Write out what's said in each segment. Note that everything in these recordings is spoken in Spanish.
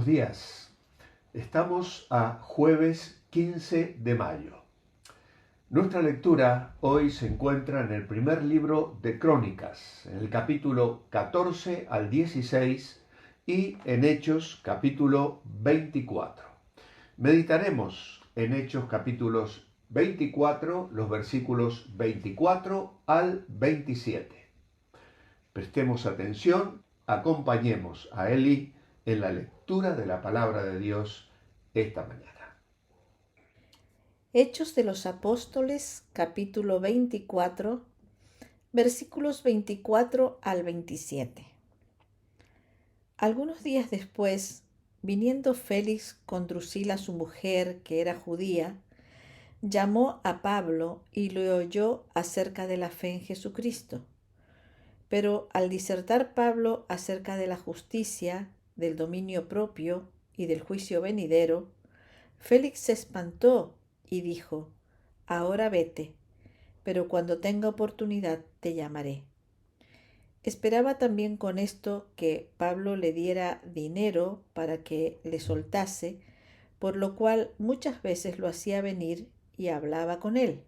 buenos días. Estamos a jueves 15 de mayo. Nuestra lectura hoy se encuentra en el primer libro de Crónicas, en el capítulo 14 al 16 y en Hechos capítulo 24. Meditaremos en Hechos capítulos 24, los versículos 24 al 27. Prestemos atención, acompañemos a Eli en la lectura de la palabra de Dios esta mañana. Hechos de los Apóstoles, capítulo 24, versículos 24 al 27. Algunos días después, viniendo Félix con Drusila su mujer, que era judía, llamó a Pablo y le oyó acerca de la fe en Jesucristo. Pero al disertar Pablo acerca de la justicia, del dominio propio y del juicio venidero, Félix se espantó y dijo: Ahora vete, pero cuando tenga oportunidad te llamaré. Esperaba también con esto que Pablo le diera dinero para que le soltase, por lo cual muchas veces lo hacía venir y hablaba con él.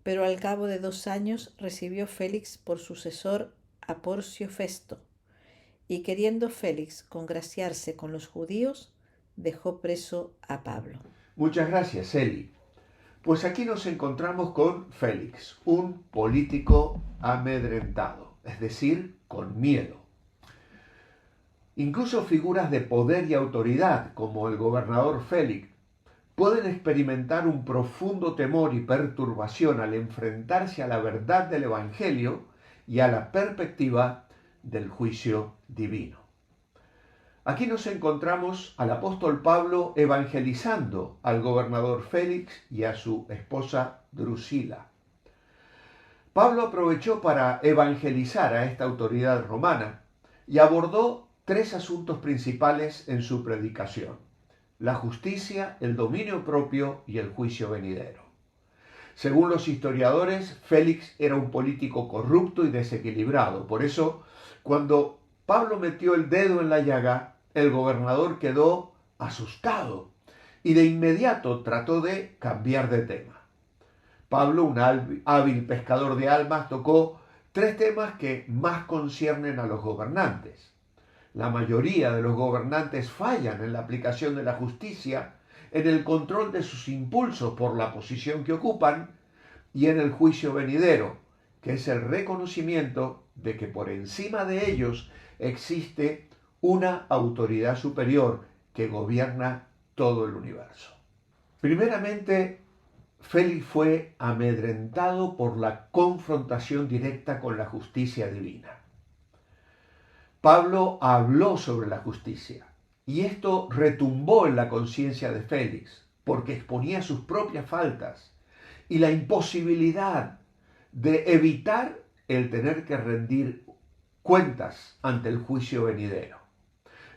Pero al cabo de 2 años recibió Félix por sucesor a Porcio Festo, y queriendo Félix congraciarse con los judíos, dejó preso a Pablo. Muchas gracias, Eli. Pues aquí nos encontramos con Félix, un político amedrentado, es decir, con miedo. Incluso figuras de poder y autoridad, como el gobernador Félix, pueden experimentar un profundo temor y perturbación al enfrentarse a la verdad del Evangelio y a la perspectiva del juicio divino. Aquí nos encontramos al apóstol Pablo evangelizando al gobernador Félix y a su esposa Drusila. Pablo aprovechó para evangelizar a esta autoridad romana y abordó 3 asuntos principales en su predicación: la justicia, el dominio propio y el juicio venidero. Según los historiadores, Félix era un político corrupto y desequilibrado. Por eso, cuando Pablo metió el dedo en la llaga, el gobernador quedó asustado y de inmediato trató de cambiar de tema. Pablo, un hábil pescador de almas, tocó 3 temas que más conciernen a los gobernantes. La mayoría de los gobernantes fallan en la aplicación de la justicia, en el control de sus impulsos por la posición que ocupan y en el juicio venidero, que es el reconocimiento de que por encima de ellos existe una autoridad superior que gobierna todo el universo. Primeramente, Félix fue amedrentado por la confrontación directa con la justicia divina. Pablo habló sobre la justicia y esto retumbó en la conciencia de Félix porque exponía sus propias faltas y la imposibilidad de evitar el tener que rendir cuentas ante el juicio venidero.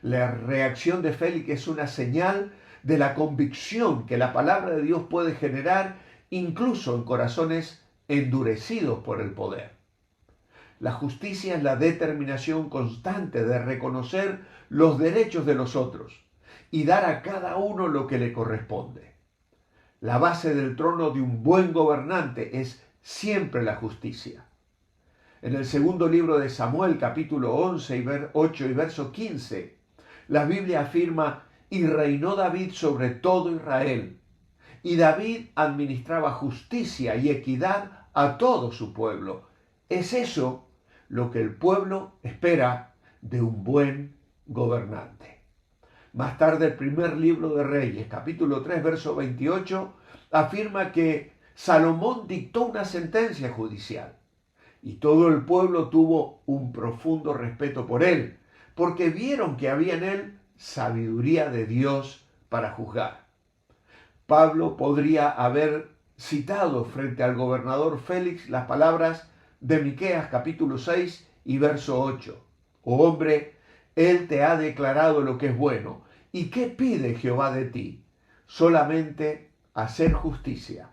La reacción de Félix es una señal de la convicción que la palabra de Dios puede generar incluso en corazones endurecidos por el poder. La justicia es la determinación constante de reconocer los derechos de los otros y dar a cada uno lo que le corresponde. La base del trono de un buen gobernante es siempre la justicia. En el segundo libro de Samuel, capítulo 11, 8 y verso 15, la Biblia afirma: y reinó David sobre todo Israel. Y David administraba justicia y equidad a todo su pueblo. Es eso lo que el pueblo espera de un buen gobernante. Más tarde, el primer libro de Reyes, capítulo 3, verso 28, afirma que Salomón dictó una sentencia judicial y todo el pueblo tuvo un profundo respeto por él, porque vieron que había en él sabiduría de Dios para juzgar. Pablo podría haber citado frente al gobernador Félix las palabras de Miqueas capítulo 6 y verso 8. Oh hombre, él te ha declarado lo que es bueno. ¿Y qué pide Jehová de ti? Solamente hacer justicia,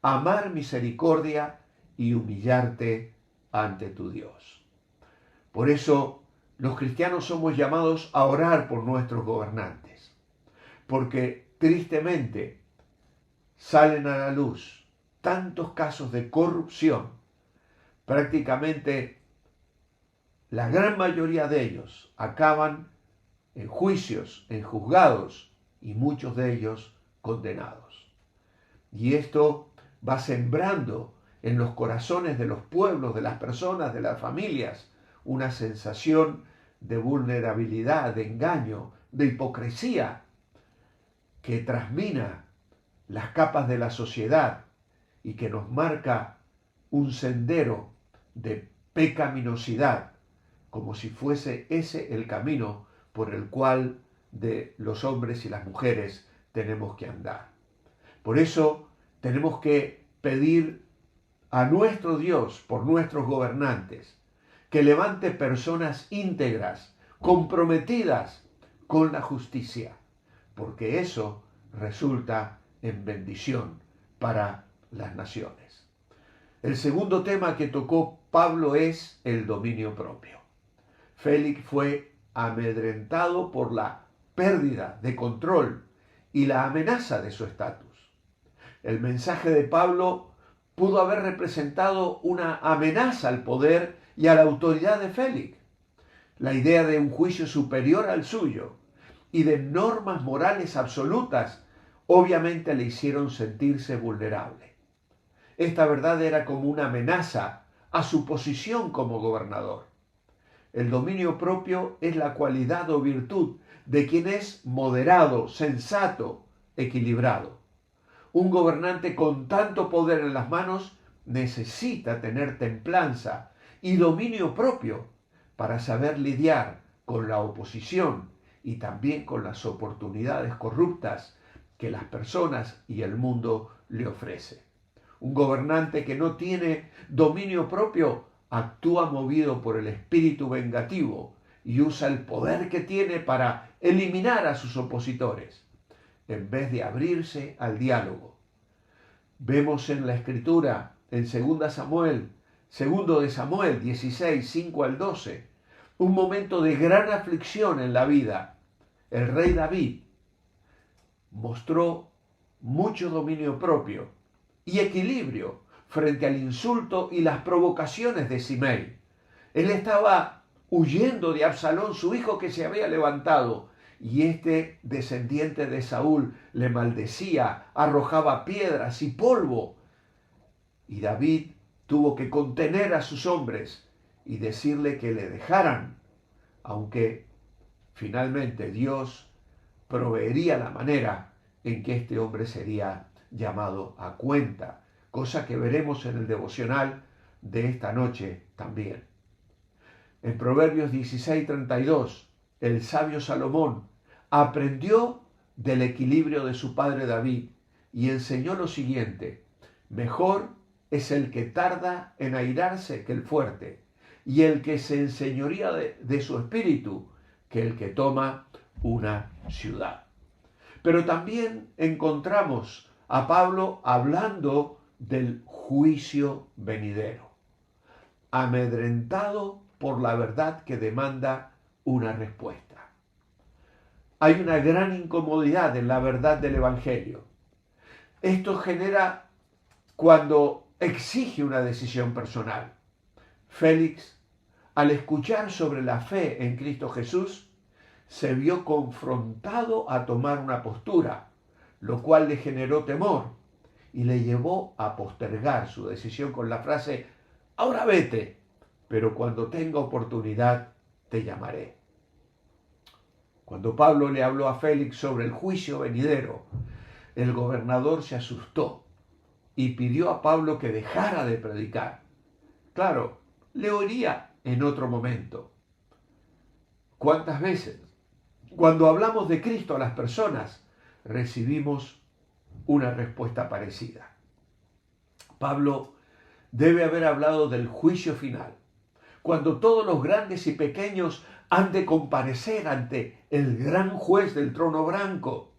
amar misericordia y humillarte ante tu Dios. Por eso los cristianos somos llamados a orar por nuestros gobernantes, porque tristemente salen a la luz tantos casos de corrupción. Prácticamente la gran mayoría de ellos acaban en juicios, en juzgados, y muchos de ellos condenados. Y esto va sembrando en los corazones de los pueblos, de las personas, de las familias, una sensación de vulnerabilidad, de engaño, de hipocresía, que trasmina las capas de la sociedad y que nos marca un sendero de pecaminosidad, como si fuese ese el camino por el cual de los hombres y las mujeres tenemos que andar. Por eso tenemos que pedir a nuestro Dios por nuestros gobernantes, que levante personas íntegras, comprometidas con la justicia, porque eso resulta en bendición para las naciones. El segundo tema que tocó Pablo es el dominio propio. Félix fue amedrentado por la pérdida de control y la amenaza de su estatus. El mensaje de Pablo pudo haber representado una amenaza al poder y a la autoridad de Félix. La idea de un juicio superior al suyo y de normas morales absolutas obviamente le hicieron sentirse vulnerable. Esta verdad era como una amenaza a su posición como gobernador. El dominio propio es la cualidad o virtud de quien es moderado, sensato, equilibrado. Un gobernante con tanto poder en las manos necesita tener templanza y dominio propio para saber lidiar con la oposición y también con las oportunidades corruptas que las personas y el mundo le ofrecen. Un gobernante que no tiene dominio propio actúa movido por el espíritu vengativo y usa el poder que tiene para eliminar a sus opositores, en vez de abrirse al diálogo. Vemos en la Escritura, en 2 de Samuel 16, 5 al 12, un momento de gran aflicción en la vida. El rey David mostró mucho dominio propio y equilibrio frente al insulto y las provocaciones de Simei. Él estaba huyendo de Absalón, su hijo que se había levantado, y este descendiente de Saúl le maldecía, arrojaba piedras y polvo. Y David tuvo que contener a sus hombres y decirle que le dejaran, aunque finalmente Dios proveería la manera en que este hombre sería llamado a cuenta, cosa que veremos en el devocional de esta noche también. En Proverbios 16:32, el sabio Salomón aprendió del equilibrio de su padre David y enseñó lo siguiente: mejor es el que tarda en airarse que el fuerte, y el que se enseñoría de su espíritu que el que toma una ciudad. Pero también encontramos a Pablo hablando del juicio venidero, amedrentado por la verdad que demanda una respuesta. Hay una gran incomodidad en la verdad del Evangelio. Esto genera cuando exige una decisión personal. Félix, al escuchar sobre la fe en Cristo Jesús, se vio confrontado a tomar una postura, lo cual le generó temor y le llevó a postergar su decisión con la frase: ahora vete, pero cuando tenga oportunidad te llamaré. Cuando Pablo le habló a Félix sobre el juicio venidero, el gobernador se asustó y pidió a Pablo que dejara de predicar. Claro, le oiría en otro momento. ¿Cuántas veces, cuando hablamos de Cristo a las personas, recibimos una respuesta parecida? Pablo debe haber hablado del juicio final, cuando todos los grandes y pequeños han de comparecer ante el gran juez del trono blanco.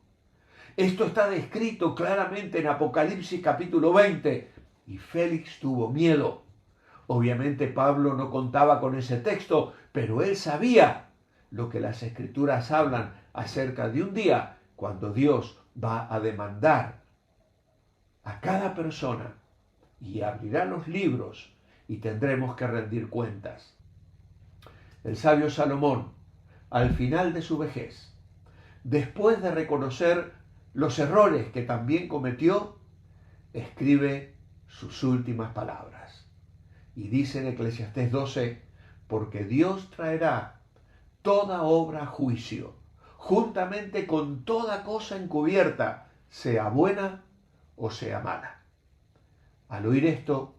Esto está descrito claramente en Apocalipsis capítulo 20, y Félix tuvo miedo. Obviamente Pablo no contaba con ese texto, pero él sabía lo que las Escrituras hablan acerca de un día cuando Dios va a demandar a cada persona y abrirá los libros y tendremos que rendir cuentas. El sabio Salomón, al final de su vejez, después de reconocer los errores que también cometió, escribe sus últimas palabras. Y dice en Eclesiastés 12, porque Dios traerá toda obra a juicio, juntamente con toda cosa encubierta, sea buena o sea mala. Al oír esto,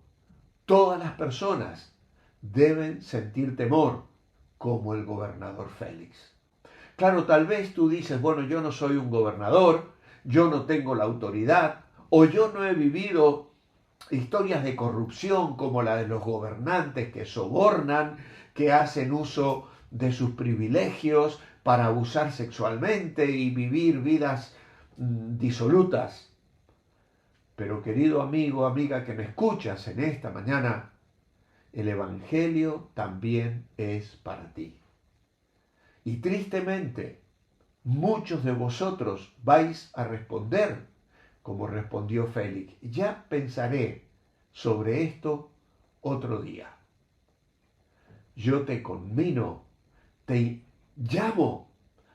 todas las personas deben sentir temor, como el gobernador Félix. Claro, tal vez tú dices, bueno, yo no soy un gobernador, yo no tengo la autoridad, o yo no he vivido historias de corrupción como la de los gobernantes que sobornan, que hacen uso de sus privilegios para abusar sexualmente y vivir vidas disolutas. Pero querido amigo, amiga que me escuchas en esta mañana, el Evangelio también es para ti. Y tristemente, muchos de vosotros vais a responder como respondió Félix. Ya pensaré sobre esto otro día. Yo te conmino, te llamo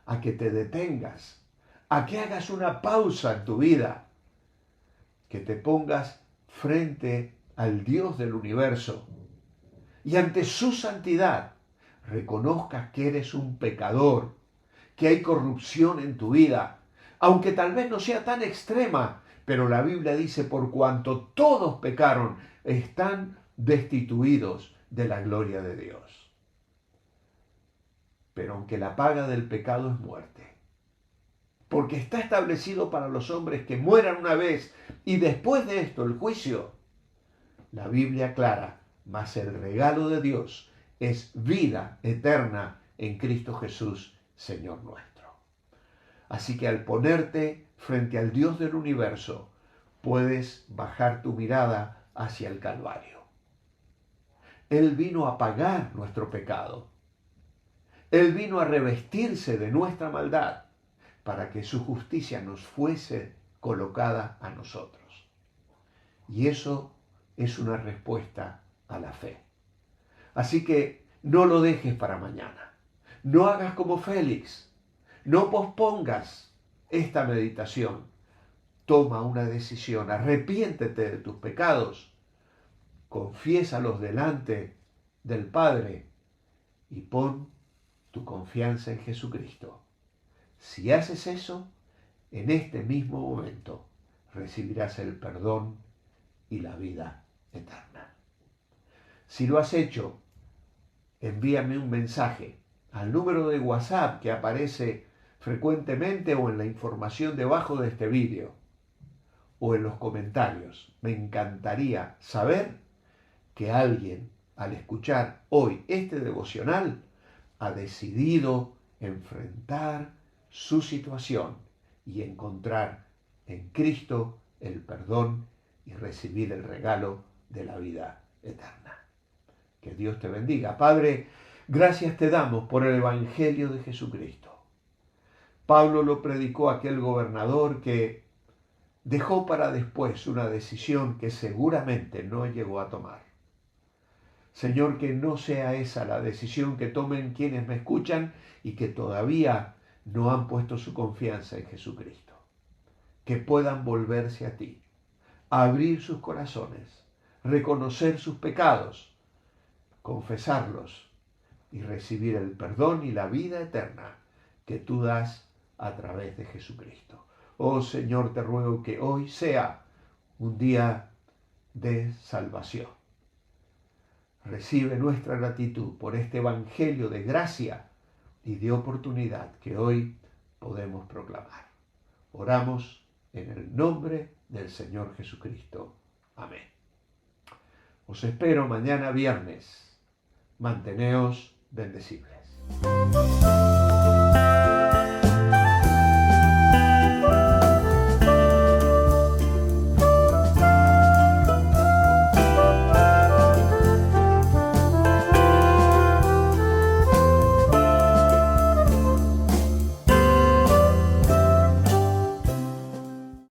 a que te detengas, a que hagas una pausa en tu vida, que te pongas frente al Dios del universo y ante su santidad reconozcas que eres un pecador, que hay corrupción en tu vida, aunque tal vez no sea tan extrema, pero la Biblia dice, por cuanto todos pecaron, están destituidos de la gloria de Dios. Pero aunque la paga del pecado es muerte, porque está establecido para los hombres que mueran una vez y después de esto el juicio, la Biblia aclara, mas el regalo de Dios es vida eterna en Cristo Jesús, Señor nuestro. Así que al ponerte frente al Dios del universo, puedes bajar tu mirada hacia el Calvario. Él vino a pagar nuestro pecado. Él vino a revestirse de nuestra maldad para que su justicia nos fuese colocada a nosotros. Y eso es una respuesta a la fe. Así que no lo dejes para mañana. No hagas como Félix. No pospongas esta meditación. Toma una decisión. Arrepiéntete de tus pecados. Confiésalos delante del Padre y pon tu confianza en Jesucristo. Si haces eso, en este mismo momento recibirás el perdón y la vida eterna. Si lo has hecho, envíame un mensaje al número de WhatsApp que aparece frecuentemente o en la información debajo de este vídeo o en los comentarios. Me encantaría saber que alguien, al escuchar hoy este devocional, ha decidido enfrentar su situación y encontrar en Cristo el perdón y recibir el regalo de la vida eterna. Que Dios te bendiga. Padre, gracias te damos por el Evangelio de Jesucristo. Pablo lo predicó a aquel gobernador que dejó para después una decisión que seguramente no llegó a tomar. Señor, que no sea esa la decisión que tomen quienes me escuchan y que todavía no han puesto su confianza en Jesucristo. Que puedan volverse a ti, abrir sus corazones, reconocer sus pecados, confesarlos y recibir el perdón y la vida eterna que tú das a través de Jesucristo. Oh Señor, te ruego que hoy sea un día de salvación. Recibe nuestra gratitud por este evangelio de gracia y de oportunidad que hoy podemos proclamar. Oramos en el nombre del Señor Jesucristo. Amén. Os espero mañana viernes. Manteneos bendecibles.